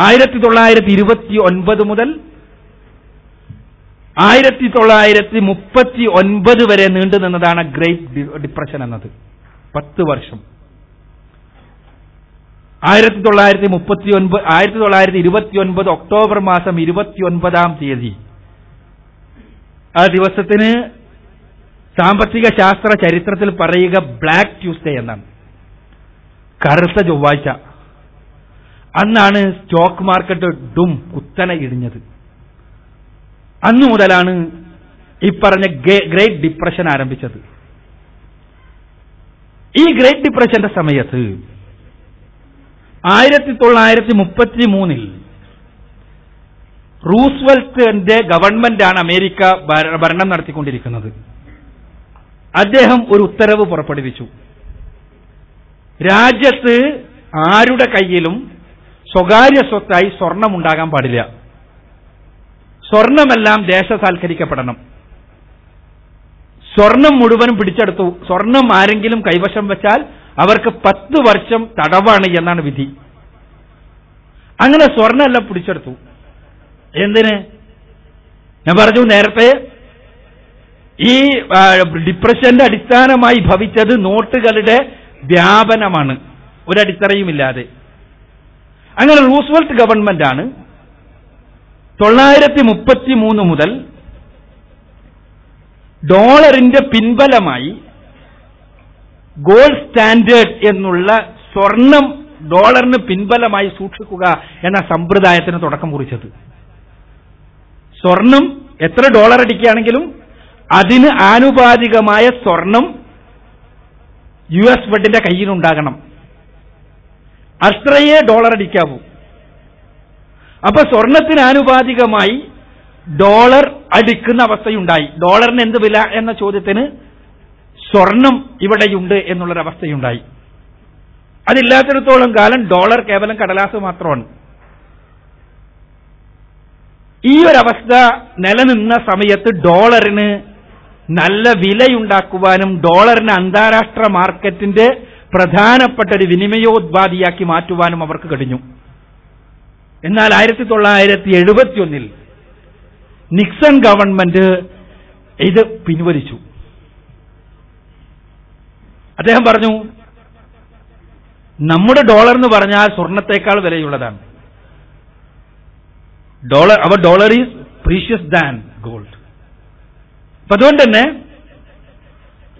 1929 മുതൽ 1939 വരെ നീണ്ടു നിന്നതാണ് ഗ്രേറ്റ് ഡിപ്രഷൻ എന്നത്. 10 വർഷം. 1929 ഒക്ടോബർ മാസം 29-ാം തീയതി, ആ ദിവസത്തിന് സാമ്പത്തിക ശാസ്ത്ര ചരിത്രത്തിൽ പറയുക ബ്ലാക്ക് ട്യൂസ്ഡേ എന്നാണ്, കറുത്ത ചൊവ്വാഴ്ച. അന്നാണ് സ്റ്റോക്ക് മാർക്കറ്റ് കുത്തനെ ഇടിഞ്ഞത്. അന്നു മുതലാണ് ഈ പറഞ്ഞ ഗ്രേറ്റ് ഡിപ്രഷൻ ആരംഭിച്ചത്. ഈ ഗ്രേറ്റ് ഡിപ്രഷന്റെ സമയത്ത് 1933 റൂസ്വെൽറ്റിന്റെ ഗവൺമെന്റാണ് അമേരിക്ക ഭരണം നടത്തിക്കൊണ്ടിരിക്കുന്നത്. അദ്ദേഹം ഒരു ഉത്തരവ് പുറപ്പെടുവിച്ചു. രാജ്യത്ത് ആരുടെ കയ്യിലും സ്വകാര്യ സ്വത്തായി സ്വർണം ഉണ്ടാകാൻ പാടില്ല. സ്വർണമെല്ലാം ദേശസാൽക്കരിക്കപ്പെടണം. സ്വർണം മുഴുവനും പിടിച്ചെടുത്തു. സ്വർണം ആരെങ്കിലും കൈവശം വെച്ചാൽ അവർക്ക് 10 വർഷം തടവാണ് എന്നാണ് വിധി. അങ്ങനെ സ്വർണ്ണമെല്ലാം പിടിച്ചെടുത്തു. എന്തിന്? ഞാൻ പറഞ്ഞു നേരത്തെ, ഈ ഡിപ്രഷന്റെ അടിസ്ഥാനമായി ഭവിച്ചത് നോട്ടുകളുടെ വ്യാപനമാണ്, ഒരടിത്തറയുമില്ലാതെ. അങ്ങനെ റൂസ്വെൽറ്റ് ഗവൺമെന്റാണ് 1933 മുതൽ ഡോളറിന്റെ പിൻബലമായി ഗോൾഡ് സ്റ്റാൻഡേർഡ് എന്നുള്ള സ്വർണം ഡോളറിന് പിൻബലമായി സൂക്ഷിക്കുക എന്ന സമ്പ്രദായത്തിന് തുടക്കം കുറിച്ചത്. സ്വർണം എത്ര ഡോളർ അടിക്കുകയാണെങ്കിലും അതിന് ആനുപാതികമായ സ്വർണം US ഫെഡിന്റെ കയ്യിലുണ്ടാകണം. അത്രയേ ഡോളർ അടിക്കാവൂ. അപ്പൊ സ്വർണത്തിന് ആനുപാതികമായി ഡോളർ അടിക്കുന്ന അവസ്ഥയുണ്ടായി. ഡോളറിന് എന്ത് വില എന്ന ചോദ്യത്തിന് സ്വർണം ഇവിടെയുണ്ട് എന്നുള്ളൊരവസ്ഥയുണ്ടായി. അതില്ലാത്തിടത്തോളം കാലം ഡോളർ കേവലം കടലാസ് മാത്രമാണ്. ഈ ഒരവസ്ഥ നിലനിന്ന സമയത്ത് ഡോളറിന് നല്ല വിലയുണ്ടാക്കുവാനും ഡോളറിന് അന്താരാഷ്ട്ര മാർക്കറ്റിന്റെ പ്രധാനപ്പെട്ട ഒരു വിനിമയോത്പാദിയാക്കി മാറ്റുവാനും അവർക്ക് കഴിഞ്ഞു. എന്നാൽ 1971 നിക്സൺ ഗവൺമെന്റ് ഇത് പിൻവലിച്ചു. അദ്ദേഹം പറഞ്ഞു, നമ്മുടെ ഡോളർ എന്ന് പറഞ്ഞാൽ സ്വർണത്തേക്കാൾ വിലയുള്ളതാണ്. അവർ dollar is precious than gold. അപ്പൊ അതുകൊണ്ട് തന്നെ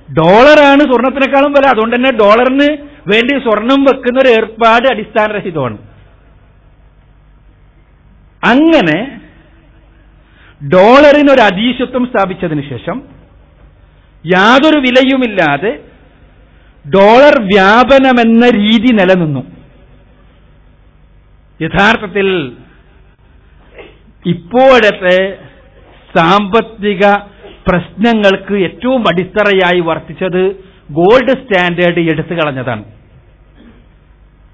ഡോളറാണ് സ്വർണത്തിനേക്കാളും വില. അതുകൊണ്ട് തന്നെ ഡോളറിന് വേണ്ടി സ്വർണം വെക്കുന്ന ഒരു ഏർപ്പാട് അടിസ്ഥാനരഹിതമാണ്. അങ്ങനെ ഡോളറിന് ഒരു അധീശത്വം സ്ഥാപിച്ചതിന് ശേഷം യാതൊരു വിലയുമില്ലാതെ ഡോളർ വ്യാപനമെന്ന രീതി നിലനിന്നു. യഥാർത്ഥത്തിൽ ഇപ്പോഴത്തെ സാമ്പത്തിക പ്രശ്നങ്ങൾക്ക് ഏറ്റവും അടിത്തറയായി വർത്തിച്ചത് ഗോൾഡ് സ്റ്റാൻഡേർഡ് എടുത്തു കളഞ്ഞതാണ്.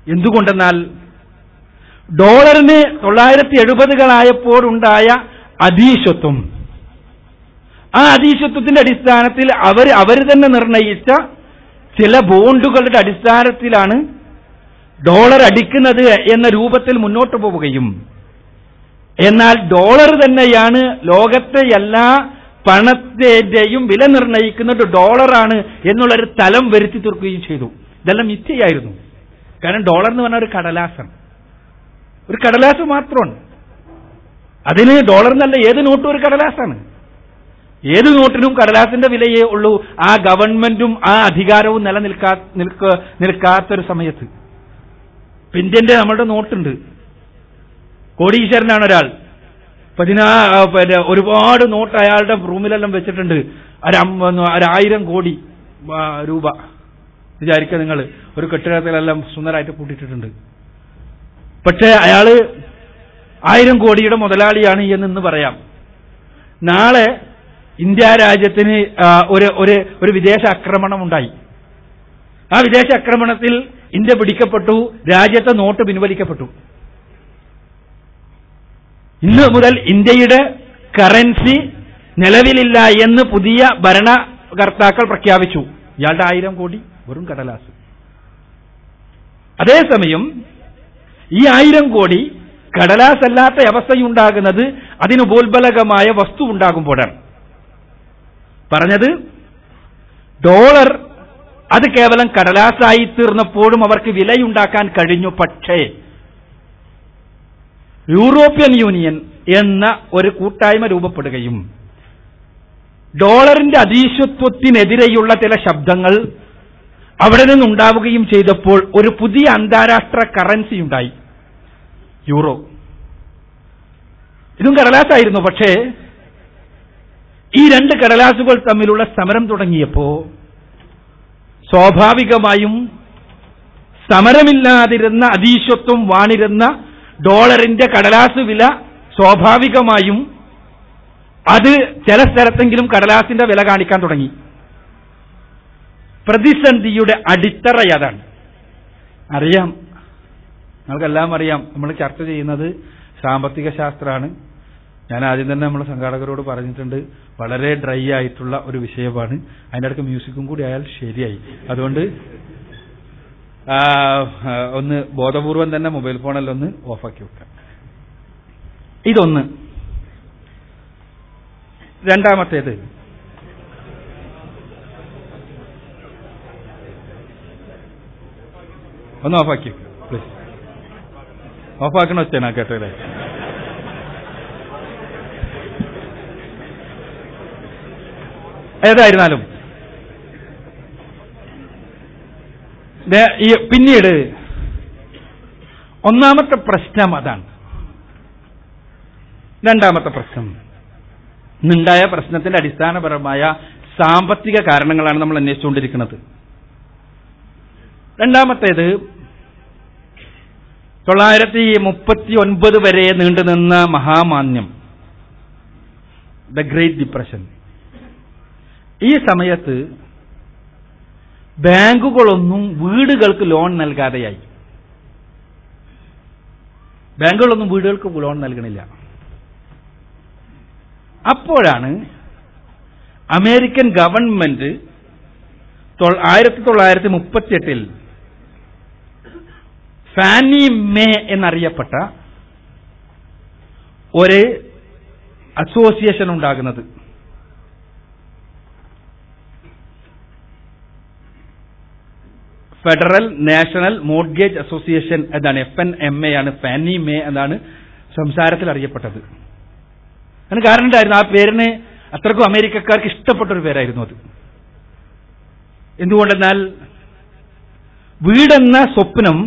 എന്തുകൊണ്ടെന്നാൽ ഡോളറിന് 1970-കളായപ്പോഴുണ്ടായ അധീശത്വം, ആ അധീശത്വത്തിന്റെ അടിസ്ഥാനത്തിൽ അവർ തന്നെ നിർണയിച്ച ചില ബോണ്ടുകളുടെ അടിസ്ഥാനത്തിലാണ് ഡോളർ അടിക്കുന്നത് എന്ന രൂപത്തിൽ മുന്നോട്ട് പോവുകയും, എന്നാൽ ഡോളർ തന്നെയാണ് ലോകത്തെ എല്ലാ പണത്തിന്റെയും വില നിർണ്ണയിക്കുന്നത് ഡോളറാണ് എന്നുള്ളൊരു തലം വരുത്തി തീർക്കുകയും ചെയ്തു. ഇതെല്ലാം മിഥ്യയായിരുന്നു. കാരണം ഡോളർ എന്ന് പറഞ്ഞാൽ ഒരു കടലാസാണ്, ഒരു കടലാസ് മാത്രമാണ്. അതിന് ഡോളർ എന്നല്ല, ഏത് നോട്ടും ഒരു കടലാസാണ്. ഏത് നോട്ടിനും കടലാസിന്റെ വിലയേ ഉള്ളൂ. ആ ഗവൺമെന്റും ആ അധികാരവും നിൽക്കാത്തൊരു സമയത്ത് ഇന്ത്യന്റെ നമ്മളുടെ നോട്ടുണ്ട്. കോടീശ്വരനാണ് ഒരാൾ, ഒരുപാട് നോട്ട് അയാളുടെ റൂമിലെല്ലാം വെച്ചിട്ടുണ്ട്. 1000 കോടി രൂപ വിചാരിക്കുക നിങ്ങൾ, ഒരു കെട്ടിടത്തിലെല്ലാം സുന്ദരമായിട്ട് കൂട്ടിയിട്ടുണ്ട്. പക്ഷേ അയാള് 1000 കോടിയുടെ മുതലാളിയാണ് എന്ന് പറയാം. നാളെ ഇന്ത്യ രാജ്യത്തിന് ഒരു വിദേശ ആക്രമണം ഉണ്ടായി. ആ വിദേശ ആക്രമണത്തിൽ ഇന്ത്യ പിടിക്കപ്പെട്ടു, രാജ്യത്തെ നോട്ട് പിൻവലിക്കപ്പെട്ടു. ഇന്ന് മുതൽ ഇന്ത്യയുടെ കറൻസി നിലവിലില്ല എന്ന് പുതിയ ഭരണകർത്താക്കൾ പ്രഖ്യാപിച്ചു. ഇയാളുടെ 1000 കോടി വെറും കടലാസ്. അതേസമയം ഈ 1000 കോടി കടലാസല്ലാത്ത അവസ്ഥയുണ്ടാകുന്നത് അതിനുപോൽബലകമായ വസ്തു ഉണ്ടാകുമ്പോഴാണ്. പറഞ്ഞത് ഡോളർ അത് കേവലം കടലാസായി തീർന്നപ്പോഴും അവർക്ക് വിലയുണ്ടാക്കാൻ കഴിഞ്ഞു. പക്ഷേ യൂറോപ്യൻ യൂണിയൻ എന്ന ഒരു കൂട്ടായ്മ രൂപപ്പെടുകയും ഡോളറിന്റെ അധീശത്വത്തിനെതിരെയുള്ള ചില ശബ്ദങ്ങൾ അവിടെ നിന്നുണ്ടാവുകയും ചെയ്തപ്പോൾ ഒരു പുതിയ അന്താരാഷ്ട്ര കറൻസി ഉണ്ടായി, യൂറോ. ഇതും കടലാസായിരുന്നു. പക്ഷേ ഈ രണ്ട് കടലാസുകൾ തമ്മിലുള്ള സമരം തുടങ്ങിയപ്പോ സ്വാഭാവികമായും സമരമില്ലാതിരുന്ന അധീശത്വം വാണിരുന്ന ഡോളറിന്റെ കടലാസ് വില സ്വാഭാവികമായും അത് ചില സ്ഥലത്തെങ്കിലും കടലാസിന്റെ വില കാണിക്കാൻ തുടങ്ങി. പ്രതിസന്ധിയുടെ അടിത്തറ അതാണ്. അറിയാം, നമുക്കെല്ലാം അറിയാം. നമ്മൾ ചർച്ച ചെയ്യുന്നത് സാമ്പത്തിക ശാസ്ത്രമാണ്. ഞാൻ ആദ്യം തന്നെ നമ്മുടെ സംഘാടകരോട് പറഞ്ഞിട്ടുണ്ട്, വളരെ ഡ്രൈ ആയിട്ടുള്ള ഒരു വിഷയമാണ്. അതിൻ്റെ ഇടയ്ക്ക് മ്യൂസിക്കും കൂടി ആയാൽ ശരിയായി. അതുകൊണ്ട് ഒന്ന് ബോധപൂർവം തന്നെ മൊബൈൽ ഫോണിലൊന്ന് ഓഫാക്കി വെക്കാം. ഇതൊന്ന്. രണ്ടാമത്തേത്, ഒന്ന് ഓഫാക്കി വെക്കുക പ്ലീസ്. ഓഫാക്കണ വെച്ചാ കേട്ടല്ലേ? ഏതായിരുന്നാലും പിന്നീട് ഒന്നാമത്തെ പ്രശ്നം അതാണ്. രണ്ടാമത്തെ പ്രശ്നം, ഇന്നുണ്ടായ പ്രശ്നത്തിന്റെ അടിസ്ഥാനപരമായ സാമ്പത്തിക കാരണങ്ങളാണ് നമ്മൾ അന്വേഷിച്ചുകൊണ്ടിരിക്കുന്നത്. രണ്ടാമത്തേത് 1939 വരെ നീണ്ടുനിന്ന മഹാമാന്യം, ദ ഗ്രേറ്റ് ഡിപ്രഷൻ. ഈ സമയത്ത് ബാങ്കുകളൊന്നും വീടുകൾക്ക് ലോൺ നൽകാതെയായി. ബാങ്കുകളൊന്നും വീടുകൾക്ക് ലോൺ നൽകണില്ല. അപ്പോഴാണ് അമേരിക്കൻ ഗവൺമെന്റ് 1938 ഫാനി മേ എന്നറിയപ്പെട്ട ഒരു അസോസിയേഷൻ ഉണ്ടാകുന്നത്. ഫെഡറൽ നാഷണൽ മോർഗേജ് അസോസിയേഷൻ എന്നാണ്, FNMA ആണ്, ഫാനി മേ എന്നാണ് സംസാരത്തിൽ അറിയപ്പെട്ടത്. അതിന് കാരണം ഉണ്ടായിരുന്നു, ആ പേരിന് അത്രക്കും അമേരിക്കക്കാർക്ക് ഇഷ്ടപ്പെട്ടൊരു പേരായിരുന്നു അത്. എന്തുകൊണ്ടെന്നാൽ വീടെന്ന സ്വപ്നം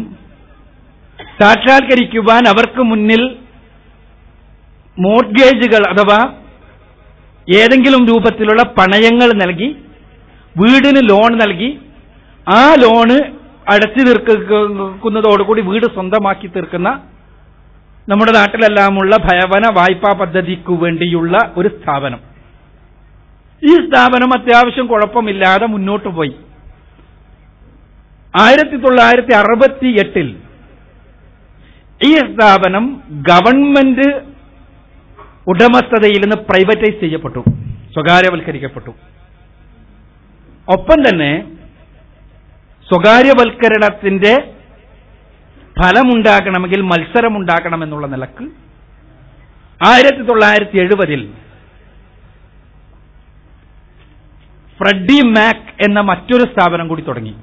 സാക്ഷാത്കരിക്കുവാൻ അവർക്ക് മുന്നിൽ മോർഗേജുകൾ അഥവാ ഏതെങ്കിലും രൂപത്തിലുള്ള പണയങ്ങൾ നൽകി വീടിന് ലോൺ നൽകി ആ ലോണ് അടച്ചു തീർക്കുന്നതോടുകൂടി വീട് സ്വന്തമാക്കി തീർക്കുന്ന നമ്മുടെ നാട്ടിലെല്ലാമുള്ള ഭവന വായ്പാ പദ്ധതിക്കു വേണ്ടിയുള്ള ഒരു സ്ഥാപനം. ഈ സ്ഥാപനം അത്യാവശ്യം കുഴപ്പമില്ലാതെ മുന്നോട്ട് പോയി. 1968 ഈ സ്ഥാപനം ഗവൺമെന്റ് ഉടമസ്ഥതയിൽ നിന്ന് പ്രൈവറ്റൈസ് ചെയ്യപ്പെട്ടു, സ്വകാര്യവൽക്കരിക്കപ്പെട്ടു. ഒപ്പം തന്നെ സ്വകാര്യവൽക്കരണത്തിന്റെ ഫലമുണ്ടാക്കണമെങ്കിൽ മത്സരമുണ്ടാക്കണമെന്നുള്ള നിലക്ക് 1970 ഫ്രെഡി മാക് എന്ന മറ്റൊരു സ്ഥാപനം കൂടി തുടങ്ങി.